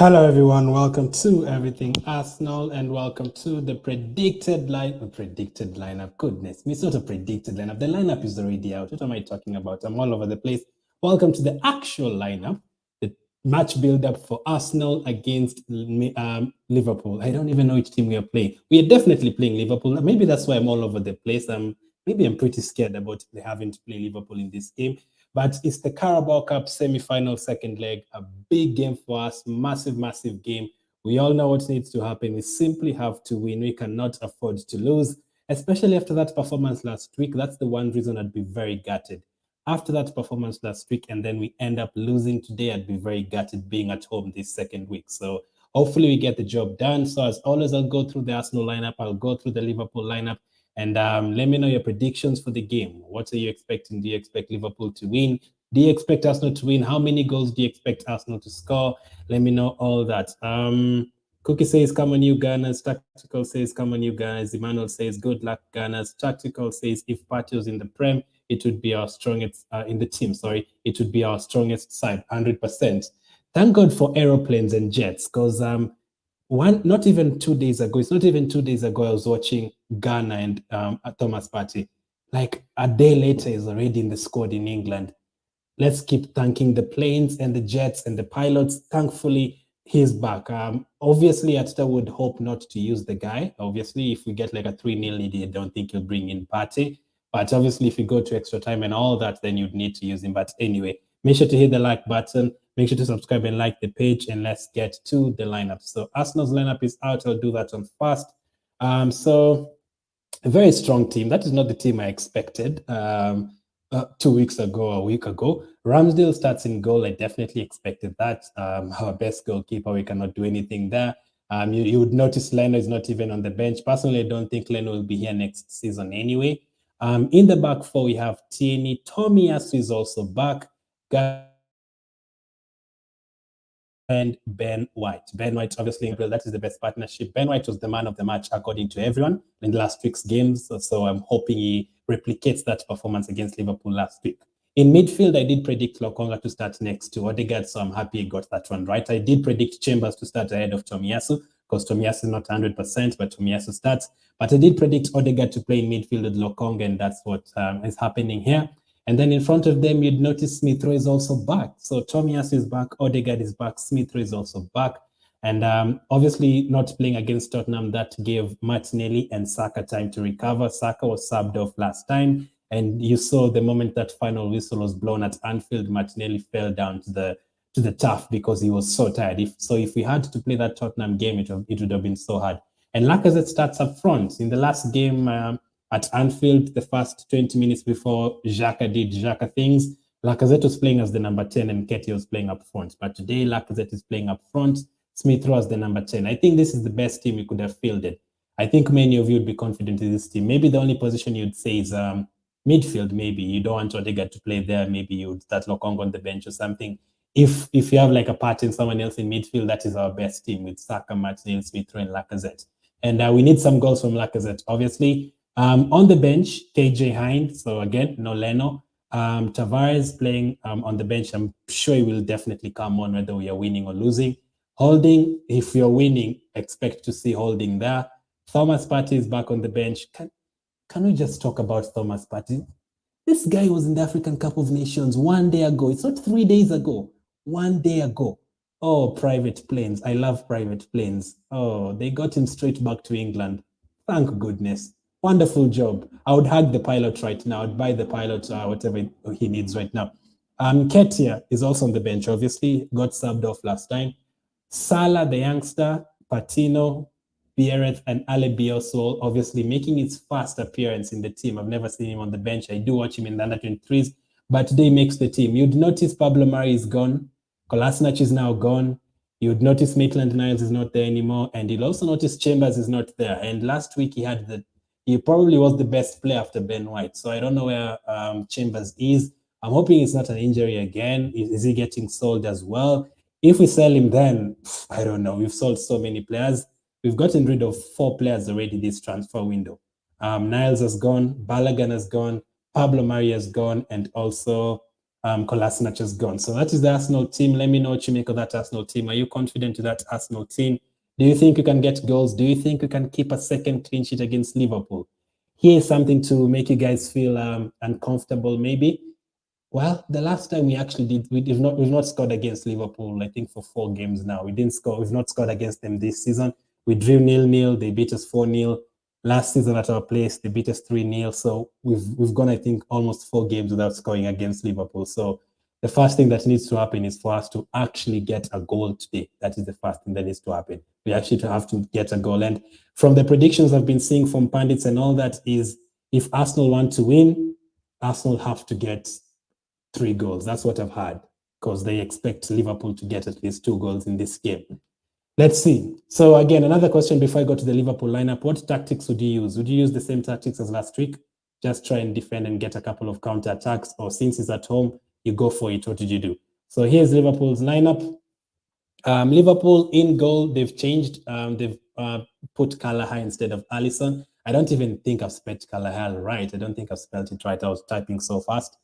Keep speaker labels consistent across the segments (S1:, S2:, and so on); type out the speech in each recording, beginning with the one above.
S1: Hello, everyone. Welcome to Everything Arsenal, and welcome to the predicted lineup. Goodness me, it's not a predicted lineup. The lineup is already out. What am I talking about? I'm all over the place. Welcome to the actual lineup, the match build-up for Arsenal against Liverpool. I don't even know which team we are playing. We are definitely playing Liverpool. Maybe that's why I'm all over the place. Maybe I'm pretty scared about having to play Liverpool in this game. But it's the Carabao Cup semi-final second leg, a big game for us, massive, massive game. We all know what needs to happen. We simply have to win. We cannot afford to lose, especially after that performance last week. That's the one reason I'd be very gutted. After that performance last week, and then we end up losing today, I'd be very gutted being at home this second week. So hopefully we get the job done. So as always, I'll go through the Arsenal lineup. I'll go through the Liverpool lineup. And let me know your predictions for the game. What are you expecting? Do you expect Liverpool to win? Do you expect Arsenal to win? How many goals do you expect Arsenal to score? Let me know all that. Cookie says, come on, you Gunners. Tactical says, come on, you guys. Emmanuel says, good luck, Gunners. Tactical says, if Partey was in the Prem, it would be our strongest, in the team, sorry, it would be our strongest side, 100%. Thank God for aeroplanes and jets, because not even 2 days ago, it's not even 2 days ago, I was watching Ghana and Thomas Partey. Like a day later, he's already in the squad in England. Let's keep thanking the planes and the jets and the pilots. Thankfully, he's back. Obviously, Arteta would hope not to use the guy. Obviously, if we get like a 3-0 lead, I don't think he'll bring in Partey. But obviously, if you go to extra time and all that, then you'd need to use him. But anyway, make sure to hit the like button. Make sure to subscribe and like the page, and let's get to the lineup. So Arsenal's lineup is out. I'll do that on fast. So a very strong team. That is not the team I expected 2 weeks ago, a week ago. Ramsdale starts in goal. I definitely expected that. Our best goalkeeper, we cannot do anything there. You would notice Leno is not even on the bench. Personally, I don't think Leno will be here next season anyway. In the back four, we have Tierney. Tomiyasu is also back. And Ben White. Ben White, obviously, that is the best partnership. Ben White was the man of the match, according to everyone, in last week's games. So I'm hoping he replicates that performance against Liverpool last week. In midfield, I did predict Lokonga to start next to Odegaard, so I'm happy I got that one right. I did predict Chambers to start ahead of Tomiyasu, because Tomiyasu is not 100%, but Tomiyasu starts. But I did predict Odegaard to play in midfield with Lokonga, and that's what is happening here. And then in front of them, you'd notice Smith Rowe is also back. So Tomiyasu is back, Odegaard is back, Smith Rowe is also back. And obviously not playing against Tottenham, that gave Martinelli and Saka time to recover. Saka was subbed off last time. And you saw the moment that final whistle was blown at Anfield, Martinelli fell down to the turf because he was so tired. If we had to play that Tottenham game, it would have been so hard. And Lacazette starts up front. In the last game, at Anfield, the first 20 minutes before Xhaka did Xhaka things, Lacazette was playing as the number 10 and Nketiah was playing up front. But today, Lacazette is playing up front, Smith Rowe as the number 10. I think this is the best team we could have fielded. I think many of you would be confident in this team. Maybe the only position you'd say is midfield, maybe. You don't want Odegaard to play there. Maybe you'd start Lokonga on the bench or something. If you have like a part in someone else in midfield, that is our best team with Saka, Martinelli, Smith Rowe, and Lacazette. And we need some goals from Lacazette, obviously. On the bench, KJ Hind. So again, no Leno. Tavares playing on the bench. I'm sure he will definitely come on whether we are winning or losing. Holding, if you're winning, expect to see Holding there. Thomas Partey is back on the bench. Can we just talk about Thomas Partey? This guy was in the African Cup of Nations 1 day ago. It's not 3 days ago. 1 day ago. Oh, private planes. I love private planes. Oh, they got him straight back to England. Thank goodness. Wonderful job. I would hug the pilot right now. I'd buy the pilot whatever he needs right now. Nketiah is also on the bench, obviously. Got subbed off last time. Salah, the youngster, Patino, Biereth, and Ale Bioswol, obviously making his first appearance in the team. I've never seen him on the bench. I do watch him in the under-23s, but today he makes the team. You'd notice Pablo Mari is gone. Kolasinac is now gone. You'd notice Maitland-Niles is not there anymore. And you'll also notice Chambers is not there. And last week he probably was the best player after Ben White. So I don't know where Chambers is. I'm hoping it's not an injury again. Is he getting sold as well? If we sell him, then I don't know. We've sold so many players. We've gotten rid of 4 players already this transfer window. Niles has gone, Balogun has gone, Pablo Mari has gone, and also Kolasinac has gone. So that is the Arsenal team. Let me know what you make of that Arsenal team. Are you confident in that Arsenal team? Do you think you can get goals? Do you think you can keep a second clean sheet against Liverpool? Here's something to make you guys feel uncomfortable, maybe. Well, the last time we actually did, we've not scored against Liverpool, I think, for 4 games now. We've not scored against them this season. We drew 0-0, they beat us 4-0. Last season at our place, they beat us 3-0. So we've gone, I think, almost 4 games without scoring against Liverpool. So the first thing that needs to happen is for us to actually get a goal today. That is the first thing that needs to happen. We actually have to get a goal. And from the predictions I've been seeing from pundits and all that is, if Arsenal want to win, Arsenal have to get 3 goals. That's what I've heard, because they expect Liverpool to get at least 2 goals in this game. Let's see. So again, another question before I go to the Liverpool lineup. What tactics would you use? Would you use the same tactics as last week? Just try and defend and get a couple of counter attacks, or since it's at home, you go for it? What did you do? So here's Liverpool's lineup. Liverpool in goal, they've changed. They've put Callagher instead of Alisson. I don't even think I've spelled Callagher right. I don't think I've spelled it right. I was typing so fast.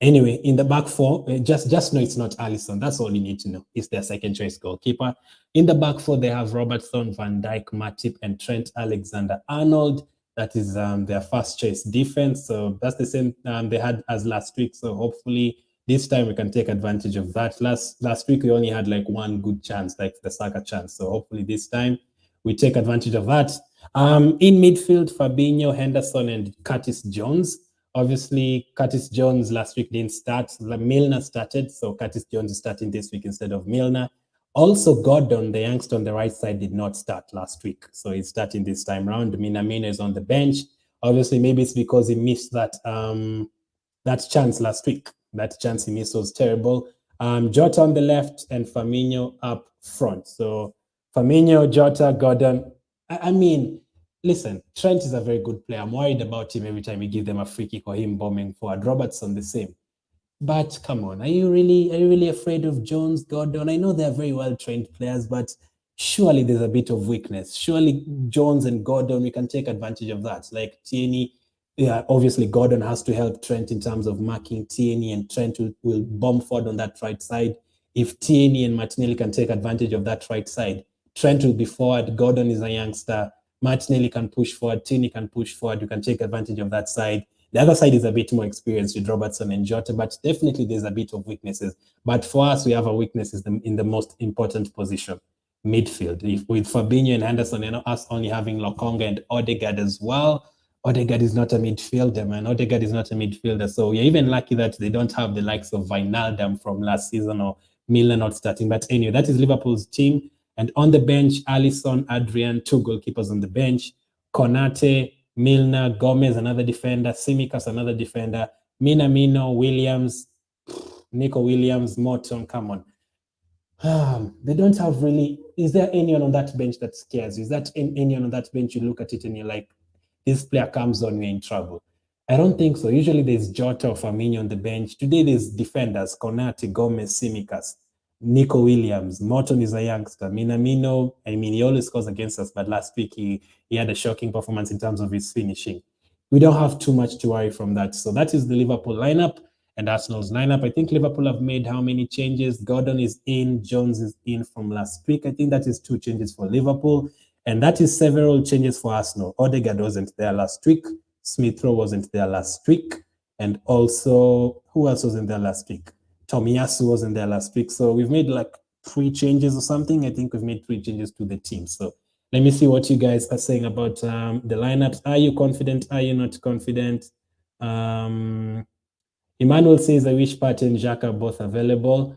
S1: Anyway, in the back 4, just know it's not Alisson. That's all you need to know. It's their second choice goalkeeper. In the back 4, they have Robertson, Van Dijk, Matip, and Trent Alexander-Arnold. That is their first choice defense. So that's the same they had as last week. So hopefully this time we can take advantage of that. Last week we only had like 1 good chance, like the Saka chance. So hopefully this time we take advantage of that. In midfield, Fabinho, Henderson, and Curtis Jones. Obviously, Curtis Jones last week didn't start. Milner started, so Curtis Jones is starting this week instead of Milner. Also, Gordon, the youngster on the right side, did not start last week, so he's starting this time round. Minamino is on the bench. Obviously, maybe it's because he missed that chance last week. That chance he missed was terrible. Jota on the left and Firmino up front. So Firmino, Jota, Gordon. I mean, listen, Trent is a very good player. I'm worried about him every time you give them a free kick or him bombing forward. Robertson the same. But come on, are you really afraid of Jones, Gordon? I know they're very well-trained players, but surely there's a bit of weakness. Surely Jones and Gordon, we can take advantage of that. Like Tierney, yeah, obviously Gordon has to help Trent in terms of marking Tierney, and Trent will bomb forward on that right side. If Tierney and Martinelli can take advantage of that right side, Trent will be forward. Gordon is a youngster. Martinelli can push forward. Tierney can push forward. You can take advantage of that side. The other side is a bit more experienced with Robertson and Jota, but definitely there's a bit of weaknesses. But for us, we have a weakness in the most important position, midfield. With Fabinho and Henderson, and us only having Lokonga and Odegaard as well. Odegaard is not a midfielder, man. Odegaard is not a midfielder. So we're even lucky that they don't have the likes of Wijnaldum from last season or Milner not starting. But anyway, that is Liverpool's team. And on the bench, Alisson, Adrian, 2 goalkeepers on the bench. Konate, Milner, Gomez, another defender. Tsimikas, another defender. Minamino, Williams, Nico Williams, Morton, come on. They don't have really... Is there anyone on that bench that scares you? Is that anyone on that bench you look at it and you're like, this player comes on, we're in trouble? I don't think so. Usually there's Jota or Firmino on the bench. Today there's defenders, Konate, Gomez, Tsimikas, Nico Williams. Morton is a youngster. Minamino, I mean, he always scores against us, but last week he had a shocking performance in terms of his finishing. We don't have too much to worry from that. So that is the Liverpool lineup and Arsenal's lineup. I think Liverpool have made how many changes? Gordon is in, Jones is in from last week. I think that is 2 changes for Liverpool. And that is several changes for Arsenal. Odegaard wasn't there last week. Smith-Rowe wasn't there last week. And also, who else was in there last week? Tomiyasu wasn't there last week. So we've made like 3 changes or something. I think we've made 3 changes to the team. So let me see what you guys are saying about the lineups. Are you confident? Are you not confident? Emmanuel says, I wish Partey and Xhaka are both available.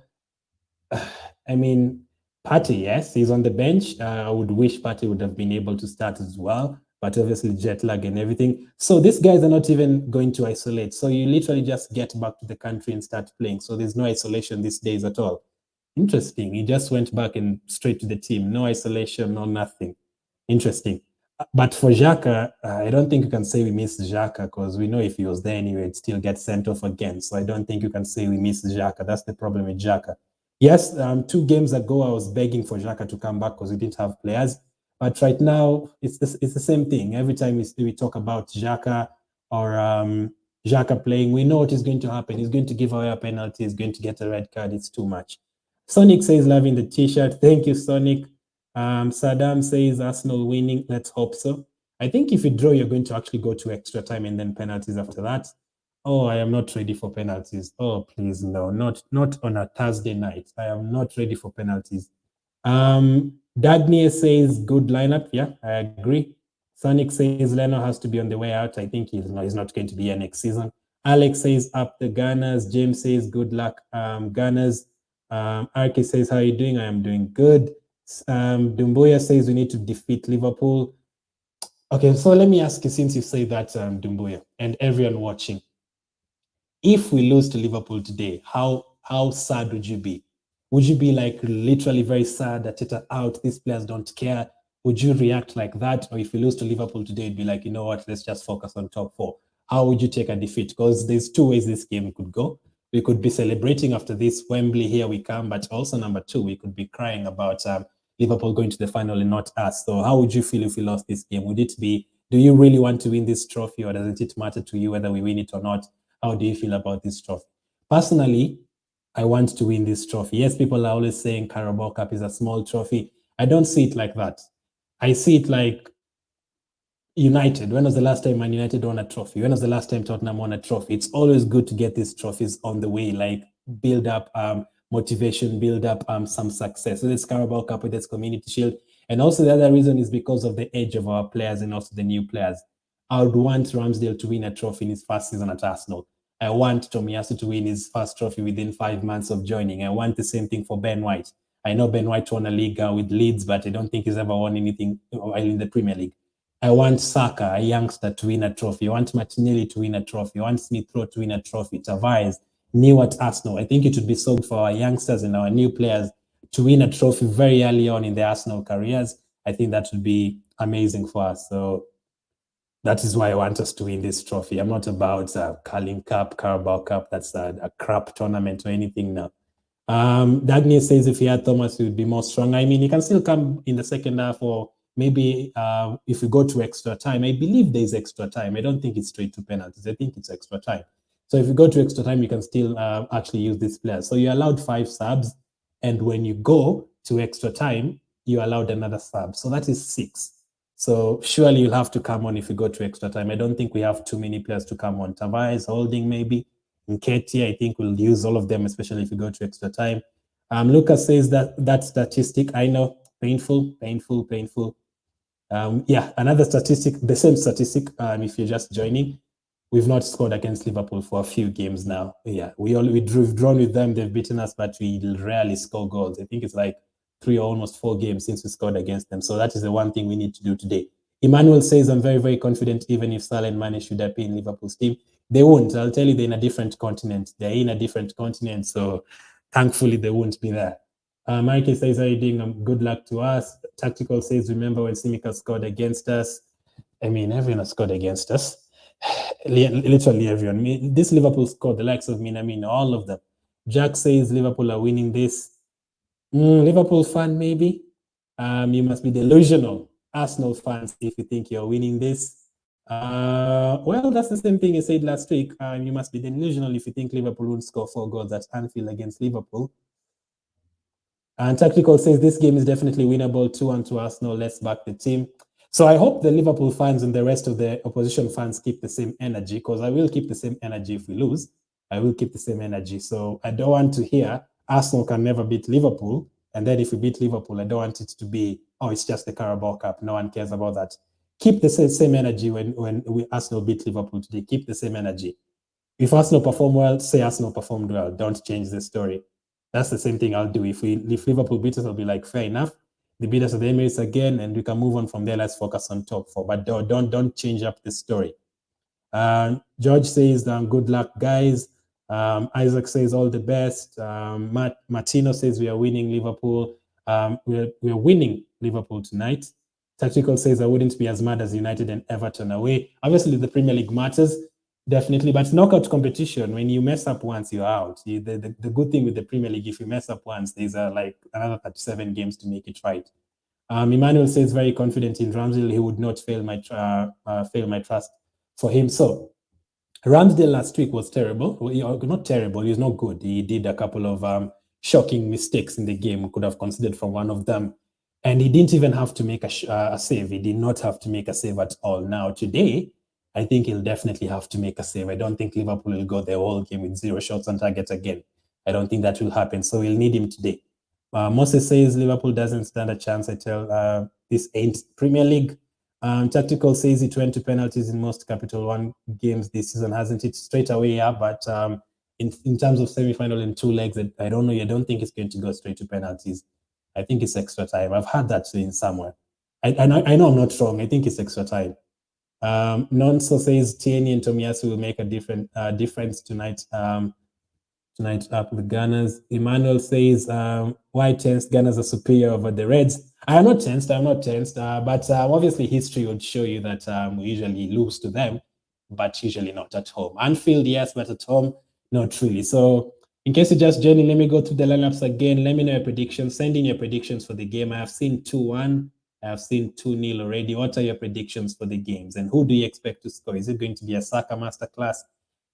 S1: I mean, Partey, yes, he's on the bench. I would wish Partey would have been able to start as well, but obviously jet lag and everything. So these guys are not even going to isolate. So you literally just get back to the country and start playing. So there's no isolation these days at all. Interesting. He just went back and straight to the team. No isolation, no nothing. Interesting. But for Xhaka, I don't think you can say we miss Xhaka, because we know if he was there anyway, he'd still get sent off again. So I don't think you can say we miss Xhaka. That's the problem with Xhaka. Yes, 2 games ago, I was begging for Xhaka to come back because we didn't have players. But right now, it's the same thing. Every time we talk about Xhaka or Xhaka playing. We know what is going to happen. He's going to give away a penalty. He's going to get a red card. It's too much. Sonic says, loving the t-shirt. Thank you, Sonic. Saddam says, Arsenal winning. Let's hope so. I think if you draw, you're going to actually go to extra time and then penalties after that. Oh, I am not ready for penalties. Oh, please, no, not on a Thursday night. I am not ready for penalties. Dagny says, good lineup. Yeah, I agree. Sonic says, Leno has to be on the way out. I think he's not going to be here next season. Alex says, up the Gunners. James says, good luck, Gunners. Arki says, how are you doing? I am doing good. Dumbuya says, we need to defeat Liverpool. Okay, so let me ask you, since you say that, Dumbuya, and everyone watching, if we lose to Liverpool today, how sad would you be? Would you be like literally very sad that it's out, these players don't care? Would you react like that? Or if you lose to Liverpool today, it'd be like, you know what, let's just focus on top four. How would you take a defeat? Because there's two ways this game could go. We could be celebrating after this, Wembley, here we come, but also number two, we could be crying about Liverpool going to the final and not us. So how would you feel if we lost this game? Would it be, do you really want to win this trophy, or doesn't it matter to you whether we win it or not? How do you feel about this trophy? Personally, I want to win this trophy. Yes, people are always saying Carabao Cup is a small trophy. I don't see it like that. I see it like United. When was the last time Man United won a trophy? When was the last time Tottenham won a trophy? It's always good to get these trophies on the way, like build up motivation, build up some success. So this Carabao Cup with this Community Shield. And also the other reason is because of the age of our players and also the new players. I would want Ramsdale to win a trophy in his first season at Arsenal. I want Tomiyasu to win his first trophy within 5 months of joining. I want the same thing for Ben White. I know Ben White won a league with Leeds, but I don't think he's ever won anything while in the Premier League. I want Saka, a youngster, to win a trophy. I want Martinelli to win a trophy. I want Smith Rowe to win a trophy. Tavares, new at Arsenal. I think it would be so good for our youngsters and our new players to win a trophy very early on in their Arsenal careers. I think that would be amazing for us. So that is why I want us to win this trophy. I'm not about Carling Cup, Carabao Cup. That's a crap tournament or anything now. Dagny says if he had Thomas, he would be more strong. I mean, he can still come in the second half, or maybe if we go to extra time. I believe there's extra time. I don't think it's straight to penalties. I think it's extra time. So if you go to extra time, you can still actually use this player. So you're allowed 5 subs. And when you go to extra time, you're allowed another sub. So that is 6. So surely you'll have to come on if you go to extra time. I don't think we have too many players to come on. Tavares, Holding maybe. Nketiah, I think we'll use all of them, especially if you go to extra time. Lucas says that statistic, I know, painful. Yeah, another statistic, the same statistic, if you're just joining, we've not scored against Liverpool for a few games now. Yeah, we've drawn with them, they've beaten us, but we rarely score goals. I think it's like 3 or almost 4 games since we scored against them. So that is the one thing we need to do today. Emmanuel says, I'm very, very confident even if Salah and Mane should appear in Liverpool's team. They won't. I'll tell you, they're in a different continent. They're in a different continent, so thankfully they won't be there. Mike says, how are you doing? Good luck to us. Tactical says, remember when Simica scored against us? I mean, everyone has scored against us. Literally everyone. This Liverpool scored, the likes of Minamino, all of them. Jack says Liverpool are winning this. Liverpool fan, maybe. You must be delusional. Arsenal fans, if you think you're winning this. Well, that's the same thing you said last week. You must be delusional if you think Liverpool won't score 4 goals at Anfield against Liverpool. And Tactical says this game is definitely winnable. 2-1 to Arsenal. Let's back the team. So I hope the Liverpool fans and the rest of the opposition fans keep the same energy, because I will keep the same energy if we lose. I will keep the same energy. So I don't want to hear Arsenal can never beat Liverpool. And then if we beat Liverpool, I don't want it to be, oh, it's just the Carabao Cup. No one cares about that. Keep the same energy when Arsenal beat Liverpool today. Keep the same energy. If Arsenal perform well, say Arsenal performed well. Don't change the story. That's the same thing I'll do. If Liverpool beat us, I'll be like, fair enough. They beat us at the Emirates again, and we can move on from there. Let's focus on top 4. But don't change up the story. George says, good luck, guys. Isaac says, all the best. Martino says, we are winning Liverpool. We're winning Liverpool tonight. Tactical says, I wouldn't be as mad as United and Everton away. Obviously, the Premier League matters, definitely. But knockout competition, when you mess up once, you're out. The good thing with the Premier League, if you mess up once, there's like another 37 games to make it right. Emmanuel says, very confident in Ramsdale. He would not fail my trust for him. So Ramsdale last week was terrible. Well, not terrible, he was not good. He did a couple of shocking mistakes in the game. We could have considered from one of them. And he didn't even have to make a save. He did not have to make a save at all. Now, today, I think he'll definitely have to make a save. I don't think Liverpool will go the whole game with 0 shots on target again. I don't think that will happen. So we'll need him today. Moses says Liverpool doesn't stand a chance. I tell this ain't Premier League. Tactical says it went to penalties in most Capital One games this season, hasn't it? Straight away, yeah. But in terms of semi-final in 2 legs, I don't know. I don't think it's going to go straight to penalties. I think it's extra time. I've heard that saying somewhere. I know I'm not wrong. I think it's extra time. Nonso says Tierney and Tomiyasu will make a difference tonight. Tonight up with Gunners. Emmanuel says, why tensed? Gunners are superior over the Reds. I am not tensed. But obviously history would show you that we usually lose to them, but usually not at home. Anfield, yes, but at home, not really. So in case you just joining, let me go through the lineups again. Let me know your predictions. Send in your predictions for the game. I have seen 2-1. I have seen 2-0 already. What are your predictions for the games? And who do you expect to score? Is it going to be a Saka masterclass?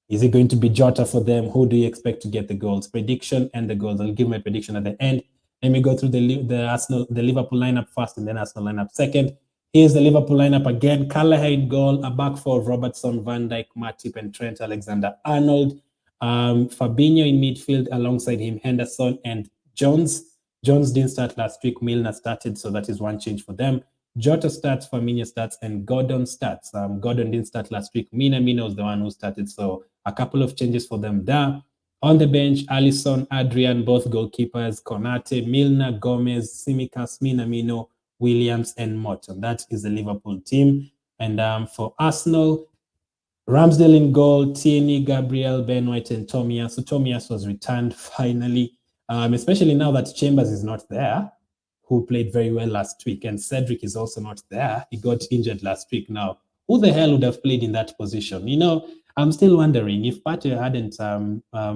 S1: Is it going to be Jota for them? Who do you expect to get the goals? Prediction and the goals. I'll give my prediction at the end. Let me go through the Liverpool lineup first and then Arsenal lineup second. Here's the Liverpool lineup again. Callagher in goal, a back four of Robertson, Van Dijk, Matip, and Trent Alexander-Arnold. Fabinho in midfield alongside him, Henderson and Jones. Jones didn't start last week. Milner started, so that is one change for them. Jota starts, Firmino starts, and Gordon starts. Gordon didn't start last week. Minamino was the one who started, so a couple of changes for them there. On the bench, Alisson, Adrian, both goalkeepers, Konate, Milner, Gomez, Tsimikas, Minamino, Williams, and Morton. That is the Liverpool team. And for Arsenal, Ramsdale in goal, Tierney, Gabriel, Ben White, and Tomiyasu. So Tomiyasu was returned finally, especially now that Chambers is not there, who played very well last week, and Cedric is also not there. He got injured last week. Now, who the hell would have played in that position? I'm still wondering if Partey hadn't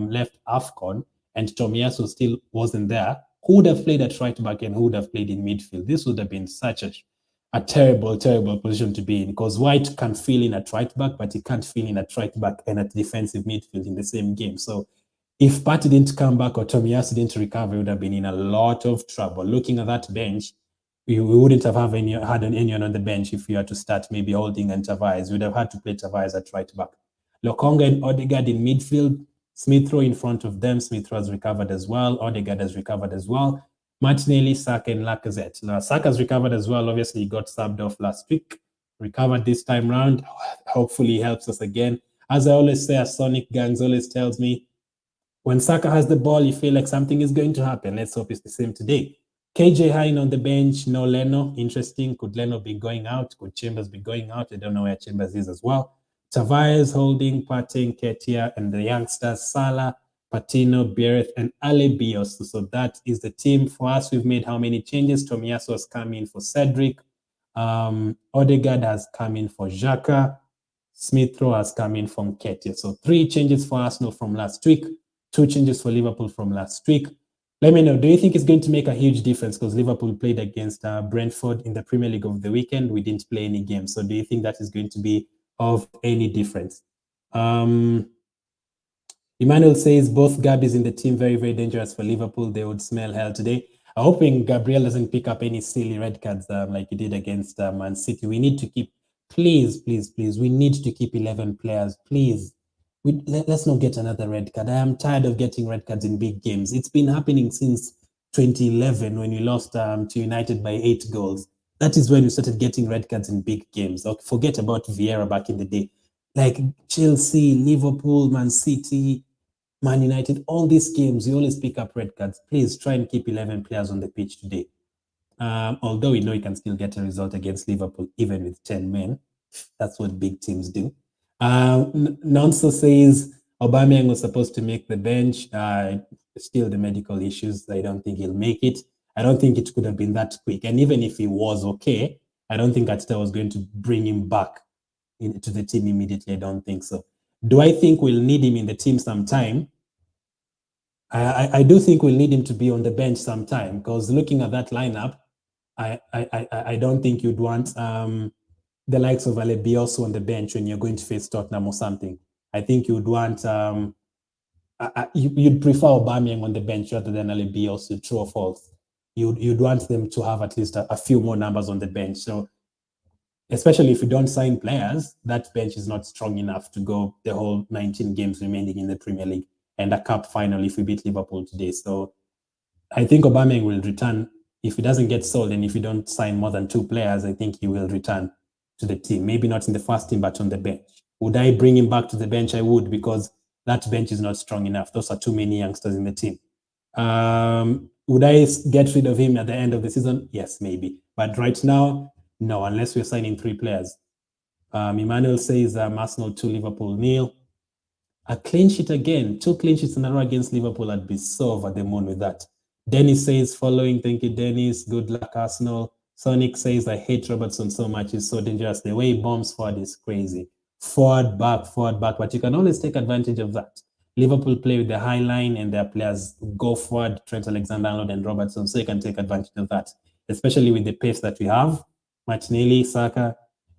S1: left AFCON and Tomiyasu still wasn't there, who would have played at right back and who would have played in midfield? This would have been such a terrible, terrible position to be in, because White can fill in at right back, but he can't fill in at right back and at defensive midfield in the same game. So if Partey didn't come back or Tomiyasu didn't recover, he would have been in a lot of trouble. Looking at that bench, we wouldn't have had anyone on the bench if we had to start maybe Holding and Tavares. We would have had to play Tavares at right back. Lokonga and Odegaard in midfield. Smith Rowe in front of them. Smith Rowe has recovered as well. Odegaard has recovered as well. Martinelli, Saka, and Lacazette. Now, Saka's recovered as well. Obviously, he got subbed off last week. Recovered this time round. Hopefully, he helps us again. As I always say, as Sonic Gangs always tells me, when Saka has the ball, you feel like something is going to happen. Let's hope it's the same today. KJ Hine on the bench, no Leno. Interesting. Could Leno be going out? Could Chambers be going out? I don't know where Chambers is as well. Tavares, Holding, Partey, Nketiah, and the youngsters, Salah, Patino, Biereth, and Ale Bios. So that is the team. For us, we've made how many changes? Tomiyasu has come in for Cedric. Odegaard has come in for Xhaka. Smith Rowe has come in from Nketiah. So 3 changes for Arsenal from last week. 2 changes for Liverpool from last week. Let me know, do you think it's going to make a huge difference? Because Liverpool played against Brentford in the Premier League over the weekend. We didn't play any games. So do you think that is going to be of any difference? Emmanuel says both Gabbies in the team, very, very dangerous for Liverpool. They would smell hell today. I'm hoping Gabriel doesn't pick up any silly red cards like he did against Man City. We need to keep, please, we need to keep 11 players, please. Let's not get another red card. I am tired of getting red cards in big games. It's been happening since 2011 when we lost to United by 8 goals. That is when we started getting red cards in big games. Forget about Vieira back in the day. Like Chelsea, Liverpool, Man City, Man United, all these games, you always pick up red cards. Please try and keep 11 players on the pitch today. Although we know you can still get a result against Liverpool even with 10 men. That's what big teams do. Nonso says Aubameyang was supposed to make the bench. Still the medical issues. I don't think he'll make it. I don't think it could have been that quick. And even if he was okay, I don't think Arteta was going to bring him back into the team immediately. I don't think so. Do I think we'll need him in the team sometime? I do think we'll need him to be on the bench sometime, because looking at that lineup, I don't think you'd want the likes of Ale Bielsa on the bench when you're going to face Tottenham or something. I think you'd want you'd prefer Aubameyang on the bench rather than Alibi, also true or false. You'd want them to have at least a few more numbers on the bench. So especially if you don't sign players, that bench is not strong enough to go the whole 19 games remaining in the Premier League and a cup final if we beat Liverpool today. So I think Aubameyang will return. If he doesn't get sold and if you don't sign more than 2 players, I think he will return to the team. Maybe not in the first team, but on the bench. Would I bring him back to the bench? I would, because that bench is not strong enough. Those are too many youngsters in the team. Would I get rid of him at the end of the season? Yes, maybe. But right now, no, unless we're signing 3 players. Emmanuel says Arsenal 2, Liverpool 0. A clean sheet again. 2 clean sheets in a row against Liverpool. I'd be so over the moon with that. Dennis says, following, thank you, Dennis. Good luck, Arsenal. Sonic says, I hate Robertson so much. He's so dangerous. The way he bombs forward is crazy. Forward, back. But you can always take advantage of that. Liverpool play with the high line and their players go forward, Trent Alexander-Arnold and Robertson, so you can take advantage of that, especially with the pace that we have. Martinelli, Saka.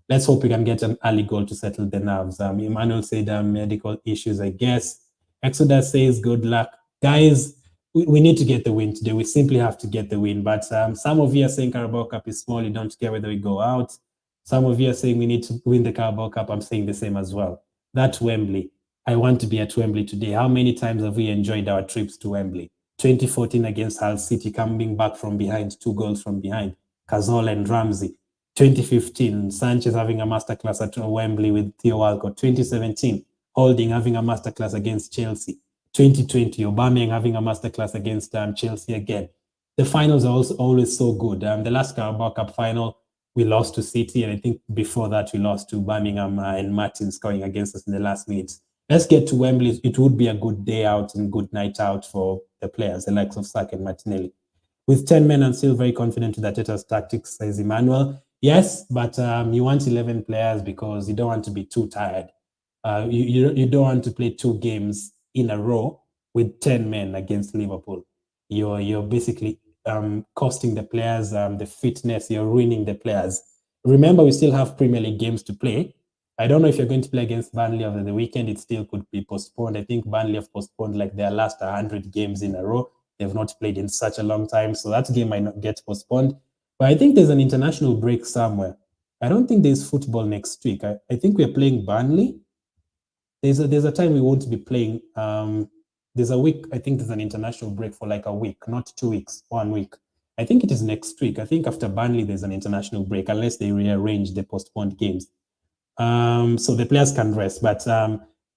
S1: Let's hope we can get an early goal to settle the nerves. Emmanuel said medical issues, I guess. Exodus says good luck. Guys, we need to get the win today. We simply have to get the win. But some of you are saying Carabao Cup is small. You don't care whether we go out. Some of you are saying we need to win the Carabao Cup. I'm saying the same as well. That Wembley. I want to be at Wembley today. How many times have we enjoyed our trips to Wembley? 2014 against Hull City, coming back from behind, 2 goals from behind. Cazorla and Ramsey. 2015, Sanchez having a masterclass at Wembley with Theo Walcott. 2017, Holding having a masterclass against Chelsea. 2020, Aubameyang having a masterclass against Chelsea again. The finals are also always so good. The last Carabao Cup final, we lost to City, and I think before that we lost to Birmingham and Martin scoring against us in the last minutes. Let's get to Wembley. It would be a good day out and good night out for the players, the likes of Saka and Martinelli. With 10 men, I'm still very confident with Arteta's tactics, says Emmanuel. Yes, but you want 11 players because you don't want to be too tired. You don't want to play 2 games in a row with 10 men against Liverpool. You're basically costing the players the fitness. You're ruining the players. Remember, we still have Premier League games to play. I don't know if you're going to play against Burnley over the weekend. It still could be postponed. I think Burnley have postponed like their last 100 games in a row. They've not played in such a long time, so that game might not get postponed. But I think there's an international break somewhere. I don't think there's football next week. I think we're playing Burnley. There's a time we won't be playing. There's a week. I think there's an international break for like a week, not 2 weeks, 1 week. I think it is next week. I think after Burnley, there's an international break, unless they rearrange the postponed games. So the players can rest. But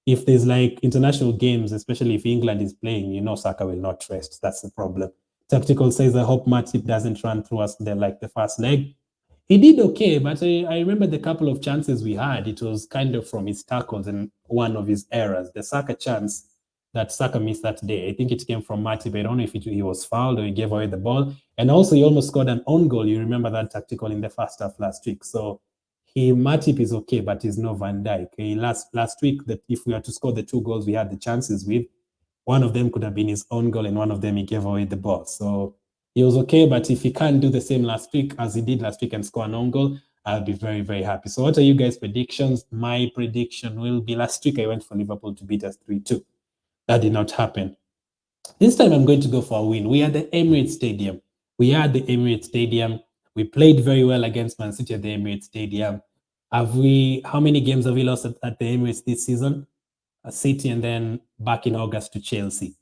S1: if there's like international games, especially if England is playing, Saka will not rest. That's the problem. Tactical says, I hope Matip doesn't run through us there like the first leg. He did okay, but I remember the couple of chances we had. It was kind of from his tackles and one of his errors. The Saka chance that Saka missed that day, I think it came from Matip. I don't know if he was fouled or he gave away the ball. And also, he almost scored an own goal. You remember that tactical in the first half last week. So Matip is okay, but he's no Van Dijk. Last week, that if we had to score the 2 goals we had the chances with, one of them could have been his own goal and one of them he gave away the ball. So he was okay, but if he can't do the same last week as he did last week and score an own goal, I'll be very, very happy. So what are you guys' predictions? My prediction will be, last week I went for Liverpool to beat us 3-2. That did not happen. This time I'm going to go for a win. We are at the Emirates Stadium. We played very well against Man City at the Emirates Stadium. How many games have we lost at the Emirates this season? City, and then back in August to Chelsea.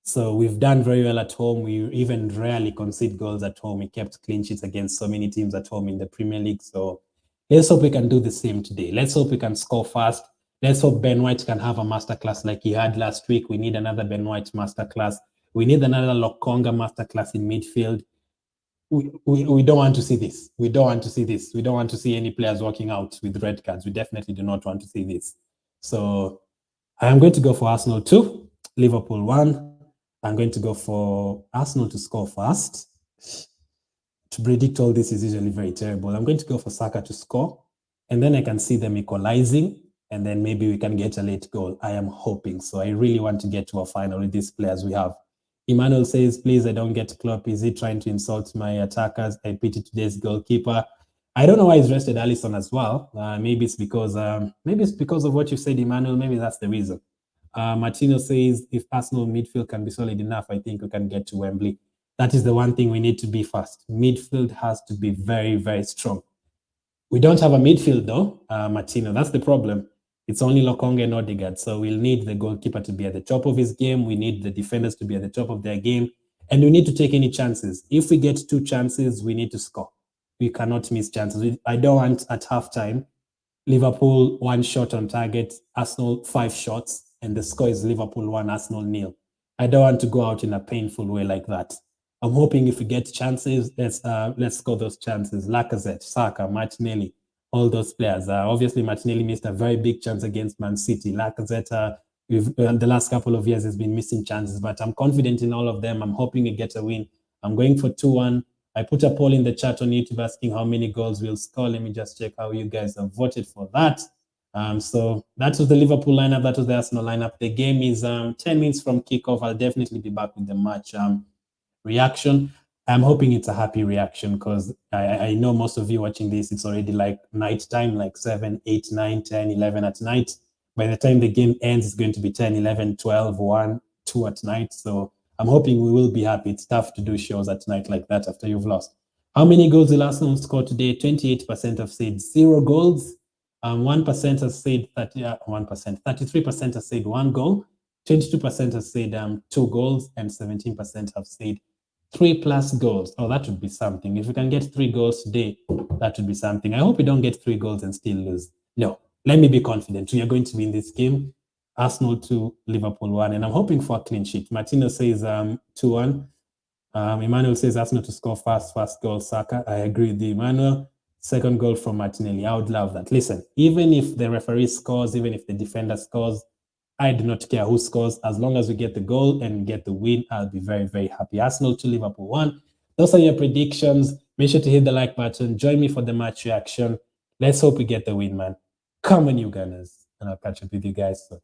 S1: So we've done very well at home. We even rarely concede goals at home. We kept clean sheets against so many teams at home in the Premier League. So let's hope we can do the same today. Let's hope we can score fast. Let's hope Ben White can have a masterclass like he had last week. We need another Ben White masterclass. We need another Lokonga masterclass in midfield. We don't want to see this. We don't want to see any players walking out with red cards. We definitely do not want to see this. So I'm going to go for Arsenal 2, Liverpool 1. I'm going to go for Arsenal to score first. To predict all this is usually very terrible. I'm going to go for Saka to score, and then I can see them equalizing, and then maybe we can get a late goal. I am hoping so. I really want to get to a final with these players we have. Emmanuel says, please, I don't get Klopp. Is he trying to insult my attackers? I pity today's goalkeeper. I don't know why he's rested Alisson as well. Maybe it's because of what you said, Emmanuel. Maybe that's the reason. Martino says if Arsenal midfield can be solid enough, I think we can get to Wembley. That is the one thing we need to be fast. Midfield has to be very, very strong. We don't have a midfield though, Martino. That's the problem. It's only Lokonga and Odegaard. So we'll need the goalkeeper to be at the top of his game. We need the defenders to be at the top of their game. And we need to take any chances. If we get 2 chances, we need to score. We cannot miss chances. I don't want at halftime Liverpool 1 shot on target, Arsenal 5 shots, and the score is Liverpool 1, Arsenal 0. I don't want to go out in a painful way like that. I'm hoping if we get chances, let's score those chances. Lacazette, Saka, Martinelli, all those players. Obviously, Martinelli missed a very big chance against Man City. Lacazette, the last couple of years has been missing chances, but I'm confident in all of them. I'm hoping we get a win. I'm going for 2-1. I put a poll in the chat on YouTube asking how many goals we'll score. Let me just check how you guys have voted for that. So that was the Liverpool lineup. That was the Arsenal lineup. The game is 10 minutes from kickoff. I'll definitely be back with the match reaction. I'm hoping it's a happy reaction because I know most of you watching this, it's already like night time, like 7, 8, 9, 10, 11 at night. By the time the game ends, it's going to be 10, 11, 12, 1, 2 at night. So I'm hoping we will be happy. It's tough to do shows at night like that after you've lost. How many goals will Arsenal score today? 28% have said 0 goals. 1% has said 33% has said 1 goal. 22% have said 2 goals, and 17% have said 3+ goals. Oh, that would be something. If we can get 3 goals today, that would be something. I hope we don't get 3 goals and still lose. No, let me be confident. We are going to win this game. Arsenal 2, Liverpool 1, and I'm hoping for a clean sheet. Martino says 2-1. Emmanuel says Arsenal to score first goal, Saka. I agree with you, Emmanuel. Second goal from Martinelli. I would love that. Listen, even if the referee scores, even if the defender scores, I do not care who scores. As long as we get the goal and get the win, I'll be very, very happy. Arsenal 2, Liverpool 1. Those are your predictions. Make sure to hit the like button. Join me for the match reaction. Let's hope we get the win, man. Come on, you Gunners. And I'll catch up with you guys soon.